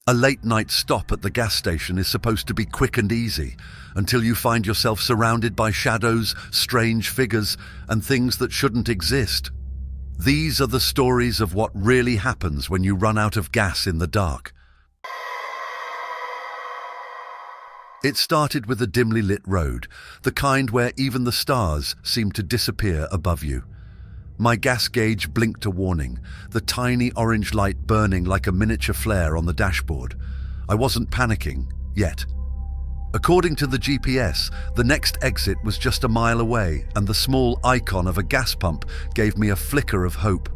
A late-night stop at the gas station is supposed to be quick and easy, until you find yourself surrounded by shadows, strange figures, and things that shouldn't exist. These are the stories of what really happens when you run out of gas in the dark. It started with a dimly lit road, the kind where even the stars seem to disappear above you. My gas gauge blinked a warning, the tiny orange light burning like a miniature flare on the dashboard. I wasn't panicking, yet. According to the GPS, the next exit was just a mile away, and the small icon of a gas pump gave me a flicker of hope.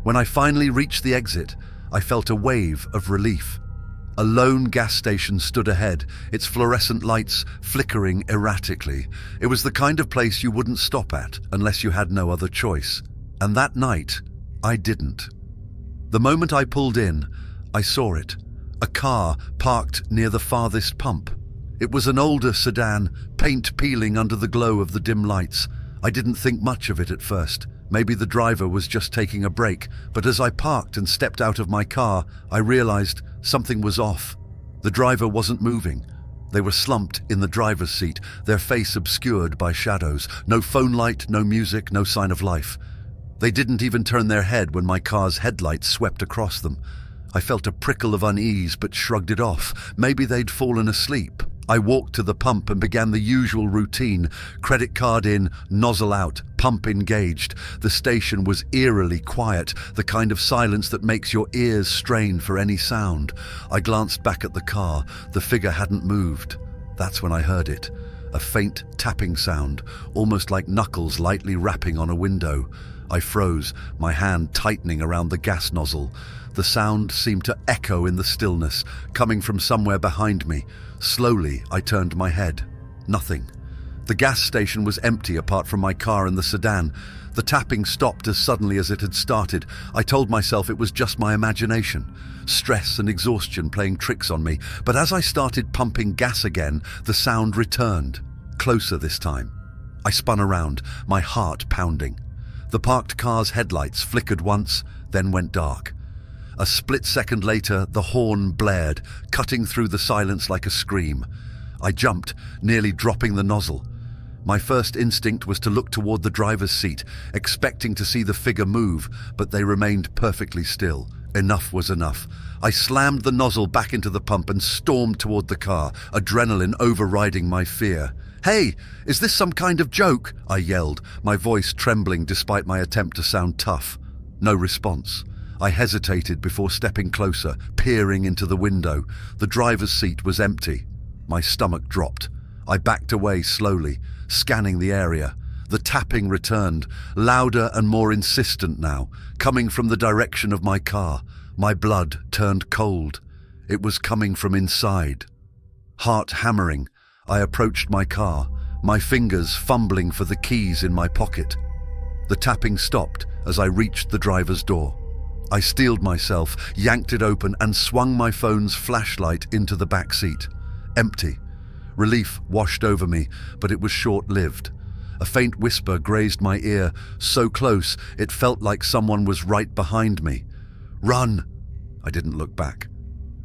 When I finally reached the exit, I felt a wave of relief. A lone gas station stood ahead, its fluorescent lights flickering erratically. It was the kind of place you wouldn't stop at unless you had no other choice. And that night, I didn't. The moment I pulled in, I saw it. A car parked near the farthest pump. It was an older sedan, paint peeling under the glow of the dim lights. I didn't think much of it at first. Maybe the driver was just taking a break, but as I parked and stepped out of my car, I realized something was off. The driver wasn't moving. They were slumped in the driver's seat, their face obscured by shadows. No phone light, no music, no sign of life. They didn't even turn their head when my car's headlights swept across them. I felt a prickle of unease but shrugged it off. Maybe they'd fallen asleep. I walked to the pump and began the usual routine. Credit card in, nozzle out, pump engaged. The station was eerily quiet, the kind of silence that makes your ears strain for any sound. I glanced back at the car. The figure hadn't moved. That's when I heard it. A faint tapping sound, almost like knuckles lightly rapping on a window. I froze, my hand tightening around the gas nozzle. The sound seemed to echo in the stillness, coming from somewhere behind me. Slowly, I turned my head. Nothing. The gas station was empty apart from my car and the sedan. The tapping stopped as suddenly as it had started. I told myself it was just my imagination. Stress and exhaustion playing tricks on me. But as I started pumping gas again, the sound returned. Closer this time. I spun around, my heart pounding. The parked car's headlights flickered once, then went dark. A split second later, the horn blared, cutting through the silence like a scream. I jumped, nearly dropping the nozzle. My first instinct was to look toward the driver's seat, expecting to see the figure move, but they remained perfectly still. Enough was enough. I slammed the nozzle back into the pump and stormed toward the car, adrenaline overriding my fear. "Hey, is this some kind of joke?" I yelled, my voice trembling despite my attempt to sound tough. No response. I hesitated before stepping closer, peering into the window. The driver's seat was empty. My stomach dropped. I backed away slowly, scanning the area. The tapping returned, louder and more insistent now, coming from the direction of my car. My blood turned cold. It was coming from inside. Heart hammering, I approached my car, my fingers fumbling for the keys in my pocket. The tapping stopped as I reached the driver's door. I steeled myself, yanked it open, and swung my phone's flashlight into the back seat. Empty. Relief washed over me, but it was short-lived. A faint whisper grazed my ear, so close it felt like someone was right behind me. "Run!" I didn't look back.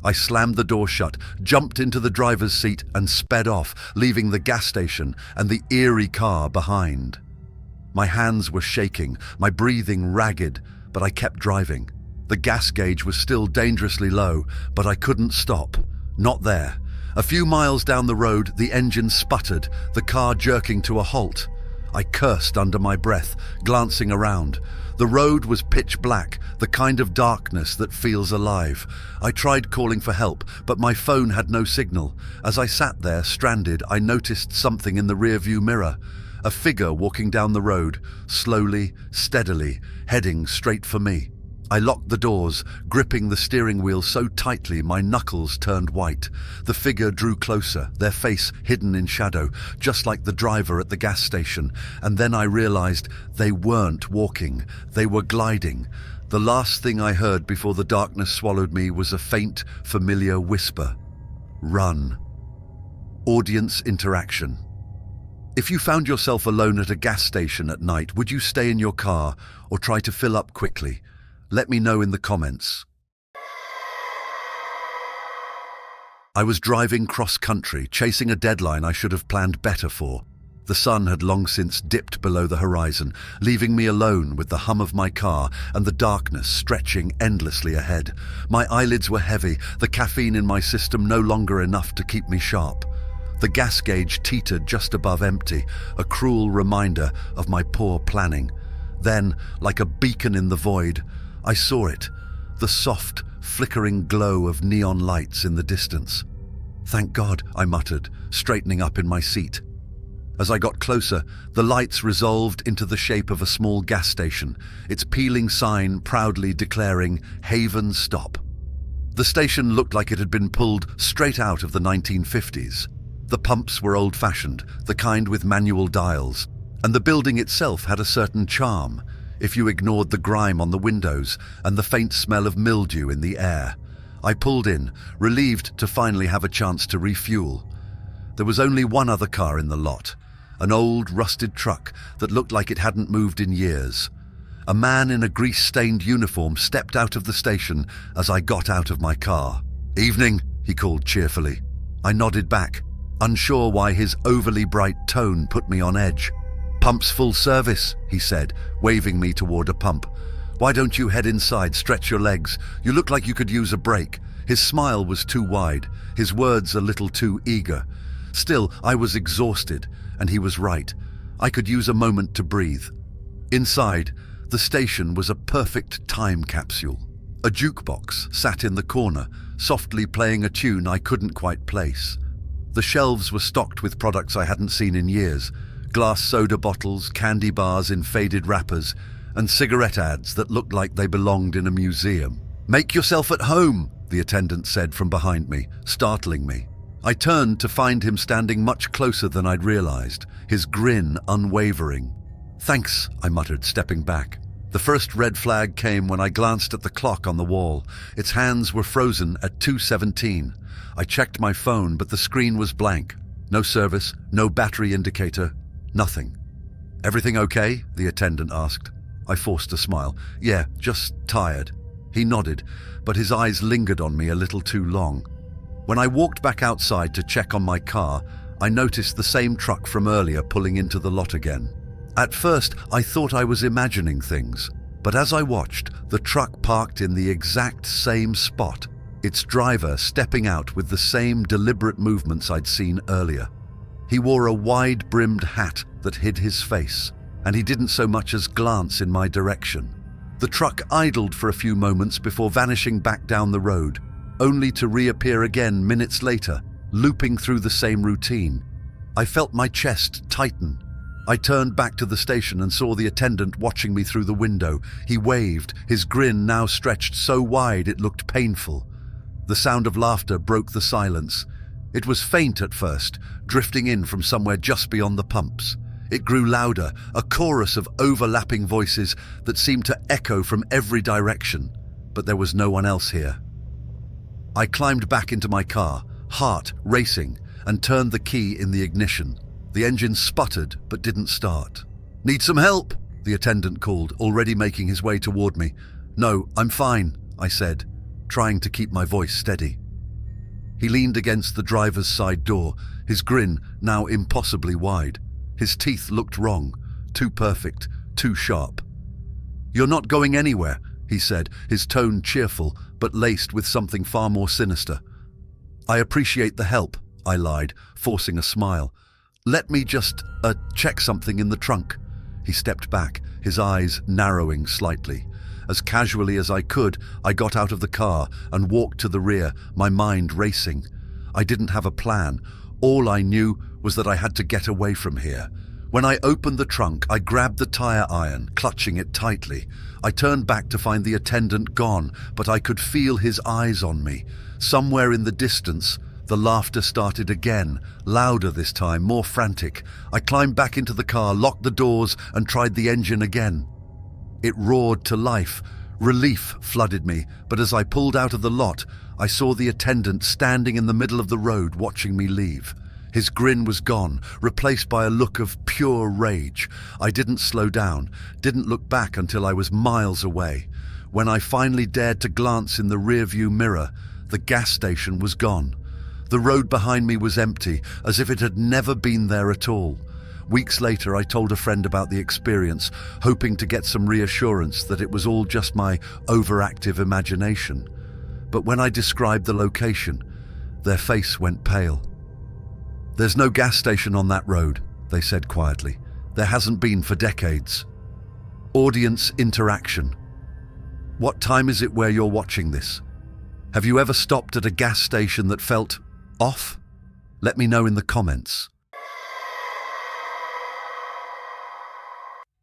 I slammed the door shut, jumped into the driver's seat, and sped off, leaving the gas station and the eerie car behind. My hands were shaking, my breathing ragged, but I kept driving. The gas gauge was still dangerously low, but I couldn't stop. Not there. A few miles down the road, the engine sputtered, the car jerking to a halt. I cursed under my breath, glancing around. The road was pitch black, the kind of darkness that feels alive. I tried calling for help, but my phone had no signal. As I sat there, stranded, I noticed something in the rearview mirror. A figure walking down the road, slowly, steadily, heading straight for me. I locked the doors, gripping the steering wheel so tightly my knuckles turned white. The figure drew closer, their face hidden in shadow, just like the driver at the gas station. And then I realized they weren't walking, they were gliding. The last thing I heard before the darkness swallowed me was a faint, familiar whisper. "Run." Audience interaction. If you found yourself alone at a gas station at night, would you stay in your car or try to fill up quickly? Let me know in the comments. I was driving cross-country, chasing a deadline I should have planned better for. The sun had long since dipped below the horizon, leaving me alone with the hum of my car and the darkness stretching endlessly ahead. My eyelids were heavy, the caffeine in my system no longer enough to keep me sharp. The gas gauge teetered just above empty, a cruel reminder of my poor planning. Then, like a beacon in the void, I saw it, the soft, flickering glow of neon lights in the distance. "Thank God," I muttered, straightening up in my seat. As I got closer, the lights resolved into the shape of a small gas station, its peeling sign proudly declaring "Haven Stop." The station looked like it had been pulled straight out of the 1950s. The pumps were old-fashioned, the kind with manual dials, and the building itself had a certain charm, if you ignored the grime on the windows and the faint smell of mildew in the air. I pulled in, relieved to finally have a chance to refuel. There was only one other car in the lot, an old, rusted truck that looked like it hadn't moved in years. A man in a grease-stained uniform stepped out of the station as I got out of my car. "Evening," he called cheerfully. I nodded back, unsure why his overly bright tone put me on edge. "Pump's full service," he said, waving me toward a pump. "Why don't you head inside, stretch your legs? You look like you could use a break." His smile was too wide, his words a little too eager. Still, I was exhausted, and he was right. I could use a moment to breathe. Inside, the station was a perfect time capsule. A jukebox sat in the corner, softly playing a tune I couldn't quite place. The shelves were stocked with products I hadn't seen in years. Glass soda bottles, candy bars in faded wrappers, and cigarette ads that looked like they belonged in a museum. "Make yourself at home," the attendant said from behind me, startling me. I turned to find him standing much closer than I'd realized, his grin unwavering. "Thanks," I muttered, stepping back. The first red flag came when I glanced at the clock on the wall. Its hands were frozen at 2:17. I checked my phone, but the screen was blank. No service, no battery indicator, nothing. "Everything okay?" the attendant asked. I forced a smile. "Yeah, just tired." He nodded, but his eyes lingered on me a little too long. When I walked back outside to check on my car, I noticed the same truck from earlier pulling into the lot again. At first, I thought I was imagining things, but as I watched, the truck parked in the exact same spot, its driver stepping out with the same deliberate movements I'd seen earlier. He wore a wide-brimmed hat that hid his face, and he didn't so much as glance in my direction. The truck idled for a few moments before vanishing back down the road, only to reappear again minutes later, looping through the same routine. I felt my chest tighten. I turned back to the station and saw the attendant watching me through the window. He waved, his grin now stretched so wide it looked painful. The sound of laughter broke the silence. It was faint at first, drifting in from somewhere just beyond the pumps. It grew louder, a chorus of overlapping voices that seemed to echo from every direction, but there was no one else here. I climbed back into my car, heart racing, and turned the key in the ignition. The engine sputtered but didn't start. "Need some help?" the attendant called, already making his way toward me. "No, I'm fine," I said, trying to keep my voice steady. He leaned against the driver's side door, his grin now impossibly wide. His teeth looked wrong, too perfect, too sharp. "You're not going anywhere," he said, his tone cheerful but laced with something far more sinister. "I appreciate the help," I lied, forcing a smile. "Let me just, check something in the trunk." He stepped back, his eyes narrowing slightly. As casually as I could, I got out of the car and walked to the rear, my mind racing. I didn't have a plan. All I knew was that I had to get away from here. When I opened the trunk, I grabbed the tire iron, clutching it tightly. I turned back to find the attendant gone, but I could feel his eyes on me. Somewhere in the distance, the laughter started again, louder this time, more frantic. I climbed back into the car, locked the doors, and tried the engine again. It roared to life. Relief flooded me, but as I pulled out of the lot, I saw the attendant standing in the middle of the road watching me leave. His grin was gone, replaced by a look of pure rage. I didn't slow down, didn't look back until I was miles away. When I finally dared to glance in the rearview mirror, the gas station was gone. The road behind me was empty, as if it had never been there at all. Weeks later, I told a friend about the experience, hoping to get some reassurance that it was all just my overactive imagination. But when I described the location, their face went pale. "There's no gas station on that road," they said quietly. "There hasn't been for decades." Audience interaction. What time is it where you're watching this? Have you ever stopped at a gas station that felt off? Let me know in the comments.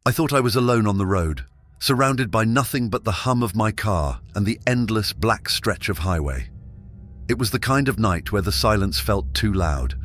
I thought I was alone on the road, surrounded by nothing but the hum of my car and the endless black stretch of highway. It was the kind of night where the silence felt too loud,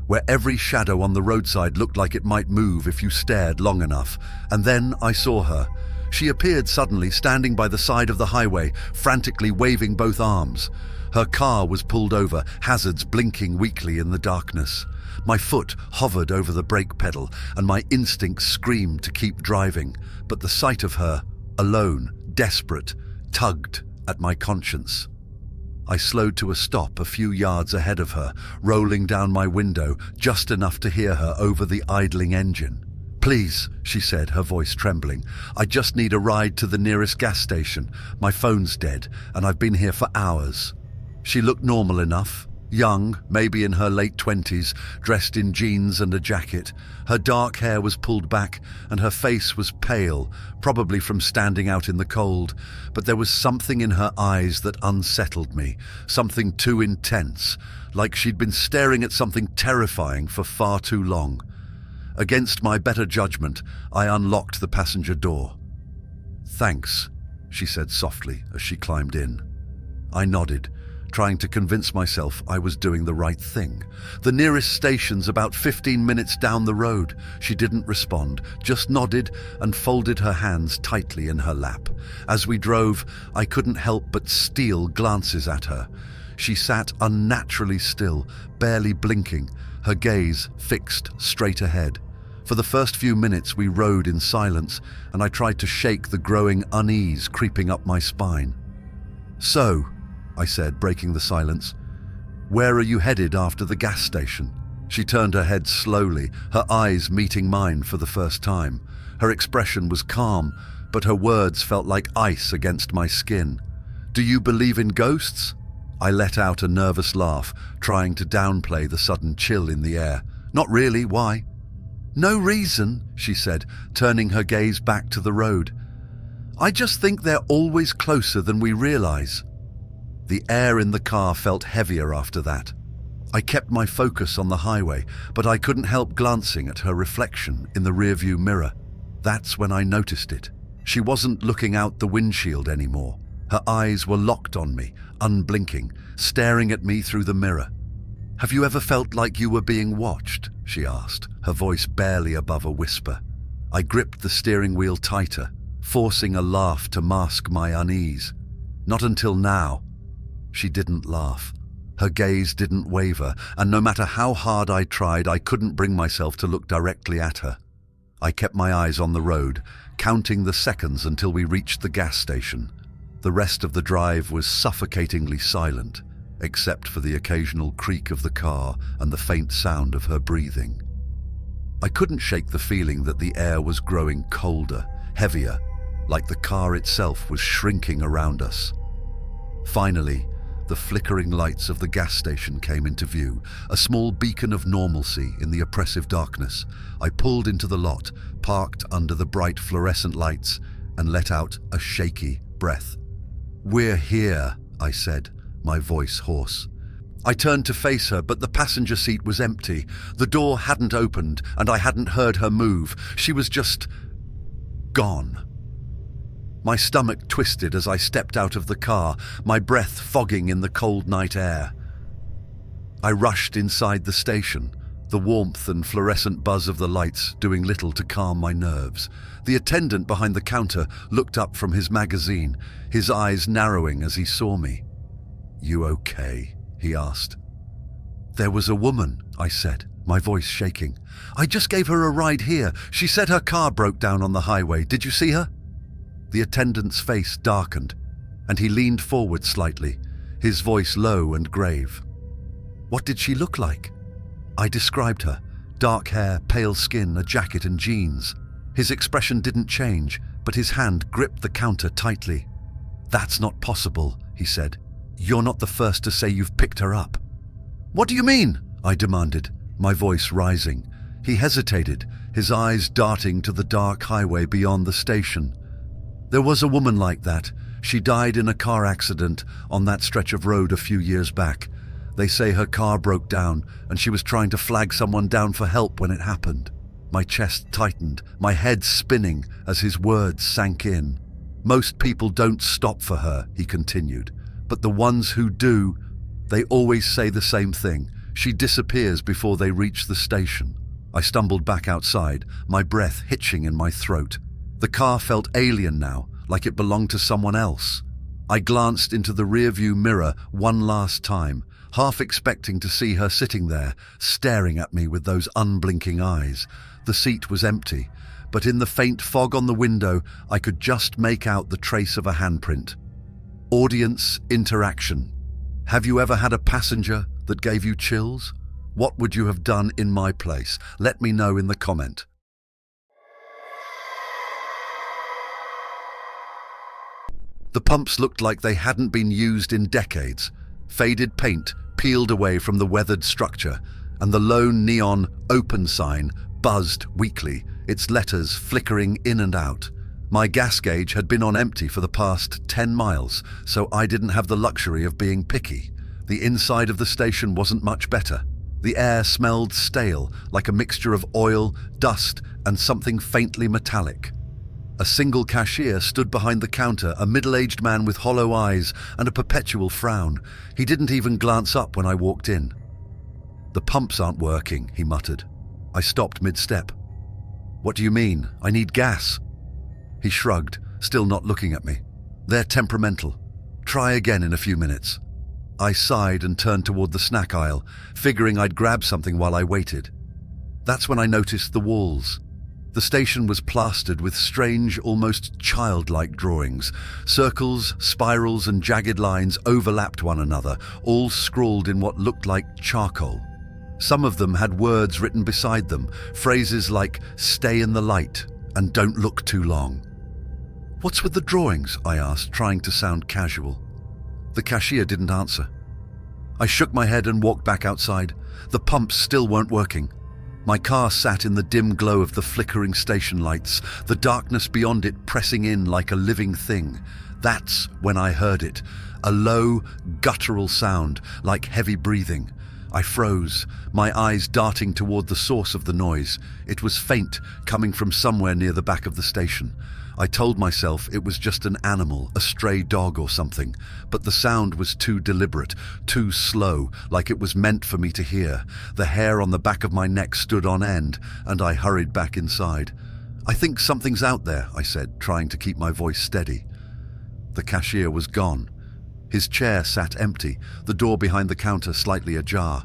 where every shadow on the roadside looked like it might move if you stared long enough. And then I saw her. She appeared suddenly, standing by the side of the highway, frantically waving both arms. Her car was pulled over, hazards blinking weakly in the darkness. My foot hovered over the brake pedal, and my instincts screamed to keep driving. But the sight of her, alone, desperate, tugged at my conscience. I slowed to a stop a few yards ahead of her, rolling down my window just enough to hear her over the idling engine. "Please," she said, her voice trembling. "I just need a ride to the nearest gas station. My phone's dead, and I've been here for hours." She looked normal enough. Young, maybe in her late 20s, dressed in jeans and a jacket. Her dark hair was pulled back, and her face was pale, probably from standing out in the cold. But there was something in her eyes that unsettled me, something too intense, like she'd been staring at something terrifying for far too long. Against my better judgment, I unlocked the passenger door. "Thanks," she said softly as she climbed in. I nodded, trying to convince myself I was doing the right thing. "The nearest station's about 15 minutes down the road." She didn't respond, just nodded and folded her hands tightly in her lap. As we drove, I couldn't help but steal glances at her. She sat unnaturally still, barely blinking, her gaze fixed straight ahead. For the first few minutes we rode in silence, and I tried to shake the growing unease creeping up my spine. "So," I said, breaking the silence, "where are you headed after the gas station?" She turned her head slowly, her eyes meeting mine for the first time. Her expression was calm, but her words felt like ice against my skin. "Do you believe in ghosts?" I let out a nervous laugh, trying to downplay the sudden chill in the air. "Not really, why?" "No reason," she said, turning her gaze back to the road. "I just think they're always closer than we realize." The air in the car felt heavier after that. I kept my focus on the highway, but I couldn't help glancing at her reflection in the rearview mirror. That's when I noticed it. She wasn't looking out the windshield anymore. Her eyes were locked on me, unblinking, staring at me through the mirror. "Have you ever felt like you were being watched?" she asked, her voice barely above a whisper. I gripped the steering wheel tighter, forcing a laugh to mask my unease. "Not until now." She didn't laugh. Her gaze didn't waver, and no matter how hard I tried, I couldn't bring myself to look directly at her. I kept my eyes on the road, counting the seconds until we reached the gas station. The rest of the drive was suffocatingly silent, except for the occasional creak of the car and the faint sound of her breathing. I couldn't shake the feeling that the air was growing colder, heavier, like the car itself was shrinking around us. Finally, the flickering lights of the gas station came into view, a small beacon of normalcy in the oppressive darkness. I pulled into the lot, parked under the bright fluorescent lights, and let out a shaky breath. "We're here," I said, my voice hoarse. I turned to face her, but the passenger seat was empty. The door hadn't opened, and I hadn't heard her move. She was just gone. My stomach twisted as I stepped out of the car, my breath fogging in the cold night air. I rushed inside the station, the warmth and fluorescent buzz of the lights doing little to calm my nerves. The attendant behind the counter looked up from his magazine, his eyes narrowing as he saw me. "You okay?" he asked. "There was a woman," I said, my voice shaking. "I just gave her a ride here. She said her car broke down on the highway. Did you see her?" The attendant's face darkened, and he leaned forward slightly, his voice low and grave. What did she look like? I described her. Dark hair, pale skin, a jacket and jeans. His expression didn't change, but his hand gripped the counter tightly. "That's not possible," he said. "You're not the first to say you've picked her up." "What do you mean?" I demanded, my voice rising. He hesitated, his eyes darting to the dark highway beyond the station. "There was a woman like that. She died in a car accident on that stretch of road a few years back. They say her car broke down and she was trying to flag someone down for help when it happened." My chest tightened, my head spinning as his words sank in. "Most people don't stop for her," he continued, "but the ones who do, they always say the same thing. She disappears before they reach the station." I stumbled back outside, my breath hitching in my throat. The car felt alien now, like it belonged to someone else. I glanced into the rearview mirror one last time, half expecting to see her sitting there, staring at me with those unblinking eyes. The seat was empty, but in the faint fog on the window, I could just make out the trace of a handprint. Audience interaction. Have you ever had a passenger that gave you chills? What would you have done in my place? Let me know in the comment. The pumps looked like they hadn't been used in decades. Faded paint peeled away from the weathered structure, and the lone neon "open" sign buzzed weakly, its letters flickering in and out. My gas gauge had been on empty for the past 10 miles, so I didn't have the luxury of being picky. The inside of the station wasn't much better. The air smelled stale, like a mixture of oil, dust, and something faintly metallic. A single cashier stood behind the counter, a middle-aged man with hollow eyes and a perpetual frown. He didn't even glance up when I walked in. "The pumps aren't working," he muttered. I stopped mid-step. "What do you mean? I need gas." He shrugged, still not looking at me. "They're temperamental. Try again in a few minutes." I sighed and turned toward the snack aisle, figuring I'd grab something while I waited. That's when I noticed the walls. The station was plastered with strange, almost childlike drawings. Circles, spirals, and jagged lines overlapped one another, all scrawled in what looked like charcoal. Some of them had words written beside them, phrases like "stay in the light" and "don't look too long." "What's with the drawings?" I asked, trying to sound casual. The cashier didn't answer. I shook my head and walked back outside. The pumps still weren't working. My car sat in the dim glow of the flickering station lights, the darkness beyond it pressing in like a living thing. That's when I heard it, a low, guttural sound, like heavy breathing. I froze, my eyes darting toward the source of the noise. It was faint, coming from somewhere near the back of the station. I told myself it was just an animal, a stray dog or something, but the sound was too deliberate, too slow, like it was meant for me to hear. The hair on the back of my neck stood on end, and I hurried back inside. "I think something's out there," I said, trying to keep my voice steady. The cashier was gone. His chair sat empty, the door behind the counter slightly ajar.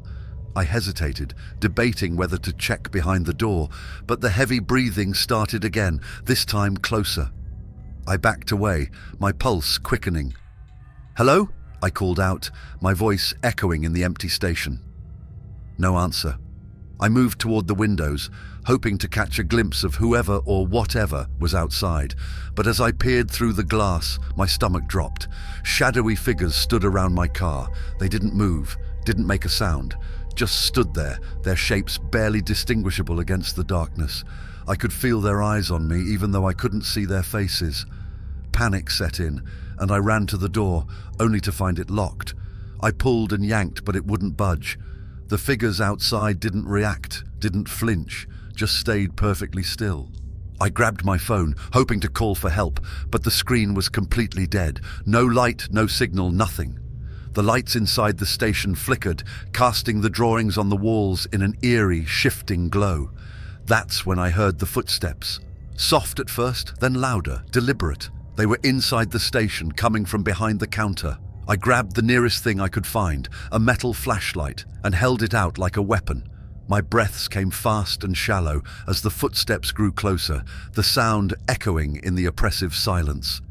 I hesitated, debating whether to check behind the door, but the heavy breathing started again, this time closer. I backed away, my pulse quickening. "Hello?" I called out, my voice echoing in the empty station. No answer. I moved toward the windows, hoping to catch a glimpse of whoever or whatever was outside, but as I peered through the glass, my stomach dropped. Shadowy figures stood around my car. They didn't move, didn't make a sound, just stood there, their shapes barely distinguishable against the darkness. I could feel their eyes on me, even though I couldn't see their faces. Panic set in, and I ran to the door, only to find it locked. I pulled and yanked, but it wouldn't budge. The figures outside didn't react, didn't flinch, just stayed perfectly still. I grabbed my phone, hoping to call for help, but the screen was completely dead. No light, no signal, nothing. The lights inside the station flickered, casting the drawings on the walls in an eerie, shifting glow. That's when I heard the footsteps. Soft at first, then louder, deliberate. They were inside the station, coming from behind the counter. I grabbed the nearest thing I could find, a metal flashlight, and held it out like a weapon. My breaths came fast and shallow as the footsteps grew closer, the sound echoing in the oppressive silence.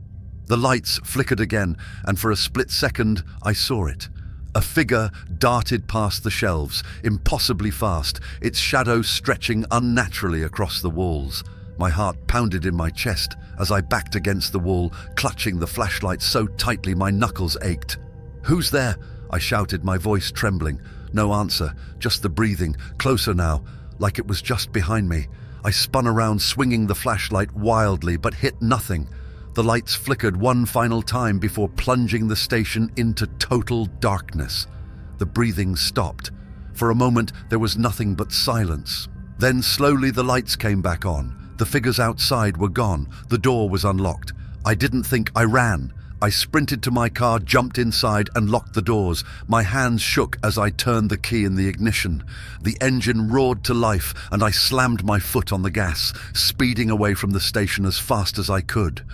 The lights flickered again, and for a split second, I saw it. A figure darted past the shelves, impossibly fast, its shadow stretching unnaturally across the walls. My heart pounded in my chest as I backed against the wall, clutching the flashlight so tightly my knuckles ached. "Who's there?" I shouted, my voice trembling. No answer, just the breathing, closer now, like it was just behind me. I spun around, swinging the flashlight wildly, but hit nothing. The lights flickered one final time before plunging the station into total darkness. The breathing stopped. For a moment, there was nothing but silence. Then slowly the lights came back on. The figures outside were gone. The door was unlocked. I didn't think, I ran. I sprinted to my car, jumped inside and locked the doors. My hands shook as I turned the key in the ignition. The engine roared to life and I slammed my foot on the gas, speeding away from the station as fast as I could.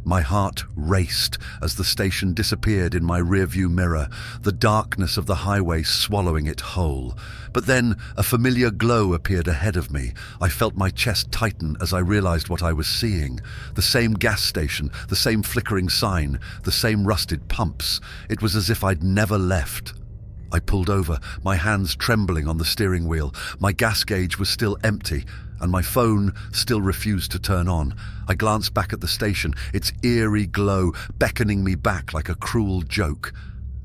My heart raced as the station disappeared in my rearview mirror, the darkness of the highway swallowing it whole. But then a familiar glow appeared ahead of me. I felt my chest tighten as I realized what I was seeing. The same gas station, the same flickering sign, the same rusted pumps. It was as if I'd never left. I pulled over, my hands trembling on the steering wheel. My gas gauge was still empty, and my phone still refused to turn on. I glanced back at the station, its eerie glow beckoning me back like a cruel joke.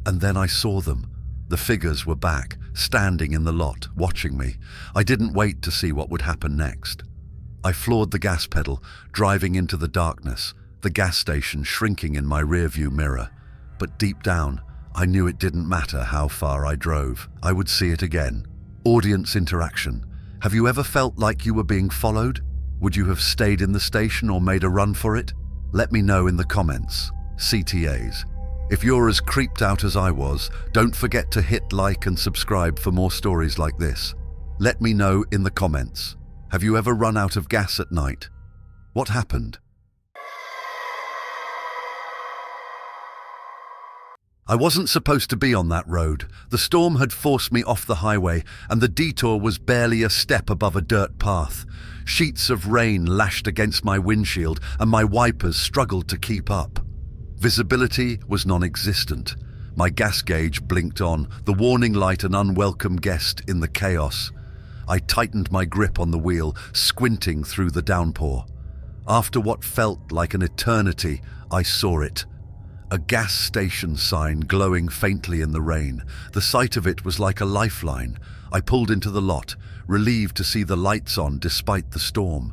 And then I saw them. The figures were back, standing in the lot, watching me. I didn't wait to see what would happen next. I floored the gas pedal, driving into the darkness, the gas station shrinking in my rearview mirror. But deep down, I knew it didn't matter how far I drove. I would see it again. Audience interaction. Have you ever felt like you were being followed? Would you have stayed in the station or made a run for it? Let me know in the comments. CTAs. If you're as creeped out as I was, don't forget to hit like and subscribe for more stories like this. Let me know in the comments. Have you ever run out of gas at night? What happened? I wasn't supposed to be on that road. The storm had forced me off the highway, and the detour was barely a step above a dirt path. Sheets of rain lashed against my windshield, and my wipers struggled to keep up. Visibility was non-existent. My gas gauge blinked on, the warning light an unwelcome guest in the chaos. I tightened my grip on the wheel, squinting through the downpour. After what felt like an eternity, I saw it. A gas station sign glowing faintly in the rain. The sight of it was like a lifeline. I pulled into the lot, relieved to see the lights on despite the storm.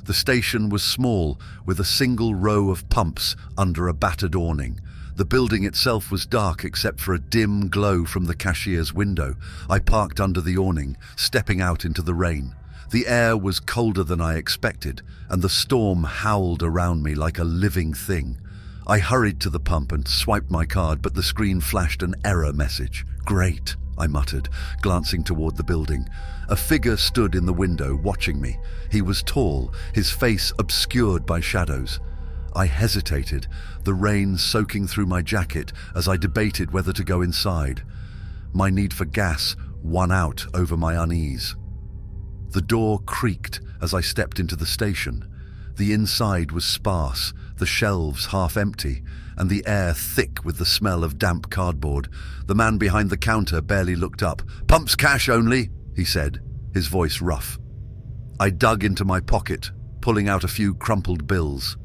The station was small, with a single row of pumps under a battered awning. The building itself was dark except for a dim glow from the cashier's window. I parked under the awning, stepping out into the rain. The air was colder than I expected, and the storm howled around me like a living thing. I hurried to the pump and swiped my card, but the screen flashed an error message. "Great," I muttered, glancing toward the building. A figure stood in the window, watching me. He was tall, his face obscured by shadows. I hesitated, the rain soaking through my jacket as I debated whether to go inside. My need for gas won out over my unease. The door creaked as I stepped into the station. The inside was sparse, the shelves half empty, and the air thick with the smell of damp cardboard. The man behind the counter barely looked up. "Pumps cash only," he said, his voice rough. I dug into my pocket, pulling out a few crumpled bills.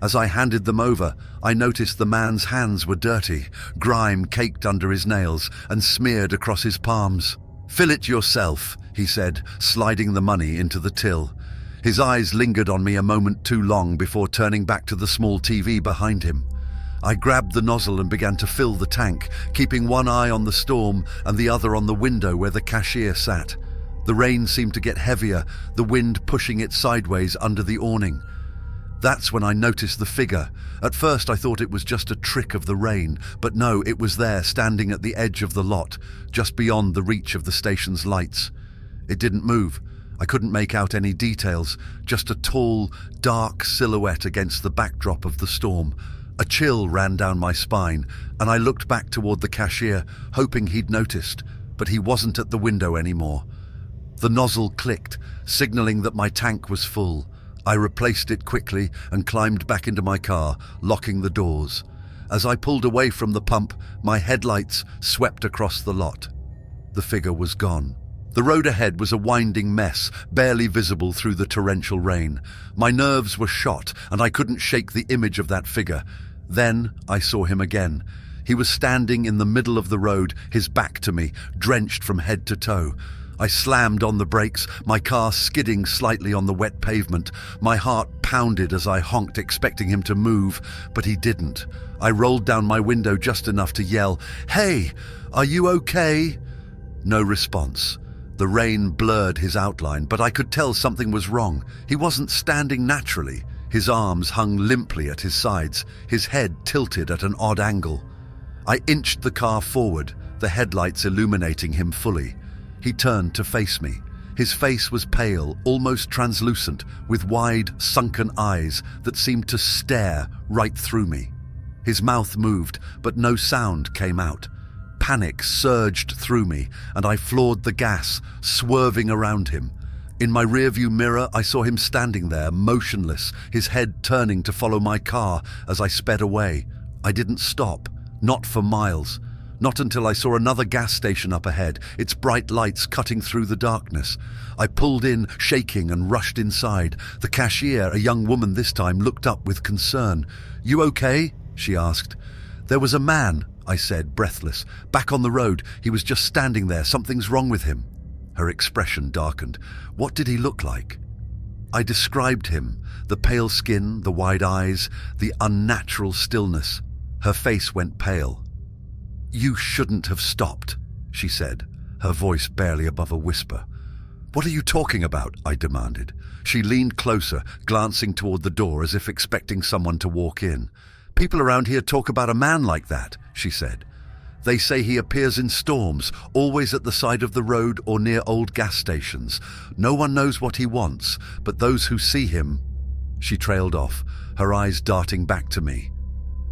As I handed them over, I noticed the man's hands were dirty, grime caked under his nails and smeared across his palms. "Fill it yourself," he said, sliding the money into the till. His eyes lingered on me a moment too long before turning back to the small TV behind him. I grabbed the nozzle and began to fill the tank, keeping one eye on the storm and the other on the window where the cashier sat. The rain seemed to get heavier, the wind pushing it sideways under the awning. That's when I noticed the figure. At first I thought it was just a trick of the rain, but no, it was there, standing at the edge of the lot, just beyond the reach of the station's lights. It didn't move. I couldn't make out any details, just a tall, dark silhouette against the backdrop of the storm. A chill ran down my spine, and I looked back toward the cashier, hoping he'd noticed, but he wasn't at the window anymore. The nozzle clicked, signaling that my tank was full. I replaced it quickly and climbed back into my car, locking the doors. As I pulled away from the pump, my headlights swept across the lot. The figure was gone. The road ahead was a winding mess, barely visible through the torrential rain. My nerves were shot, and I couldn't shake the image of that figure. Then I saw him again. He was standing in the middle of the road, his back to me, drenched from head to toe. I slammed on the brakes, my car skidding slightly on the wet pavement. My heart pounded as I honked, expecting him to move, but he didn't. I rolled down my window just enough to yell, "Hey, are you okay?" No response. The rain blurred his outline, but I could tell something was wrong. He wasn't standing naturally. His arms hung limply at his sides, his head tilted at an odd angle. I inched the car forward, the headlights illuminating him fully. He turned to face me. His face was pale, almost translucent, with wide, sunken eyes that seemed to stare right through me. His mouth moved, but no sound came out. Panic surged through me, and I floored the gas, swerving around him. In my rearview mirror, I saw him standing there, motionless, his head turning to follow my car as I sped away. I didn't stop, not for miles. Not until I saw another gas station up ahead, its bright lights cutting through the darkness. I pulled in, shaking, and rushed inside. The cashier, a young woman this time, looked up with concern. "You okay?" she asked. "There was a man," I said, breathless. "Back on the road. He was just standing there. Something's wrong with him." Her expression darkened. "What did he look like?" I described him, the pale skin, the wide eyes, the unnatural stillness. Her face went pale. "You shouldn't have stopped," she said, her voice barely above a whisper. "What are you talking about?" I demanded. She leaned closer, glancing toward the door as if expecting someone to walk in. "People around here talk about a man like that," she said. "They say he appears in storms, always at the side of the road or near old gas stations. No one knows what he wants, but those who see him..." She trailed off, her eyes darting back to me.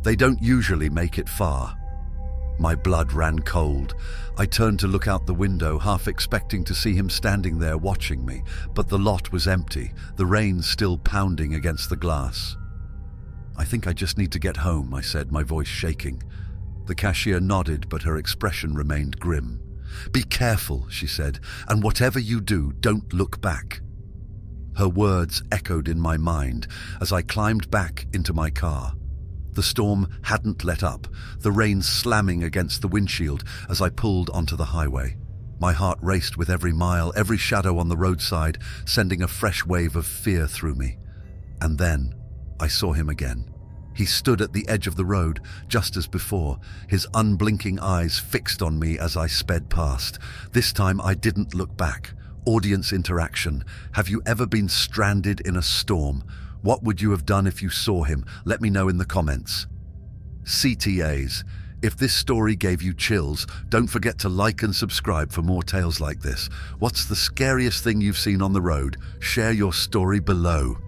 "They don't usually make it far." My blood ran cold. I turned to look out the window, half expecting to see him standing there watching me, but the lot was empty, the rain still pounding against the glass. "I think I just need to get home," I said, my voice shaking. The cashier nodded, but her expression remained grim. "Be careful," she said, "and whatever you do, don't look back." Her words echoed in my mind as I climbed back into my car. The storm hadn't let up, the rain slamming against the windshield as I pulled onto the highway. My heart raced with every mile, every shadow on the roadside, sending a fresh wave of fear through me. And then I saw him again. He stood at the edge of the road, just as before, his unblinking eyes fixed on me as I sped past. This time I didn't look back. Audience interaction. Have you ever been stranded in a storm? What would you have done if you saw him? Let me know in the comments. CTAs. If this story gave you chills, don't forget to like and subscribe for more tales like this. What's the scariest thing you've seen on the road? Share your story below.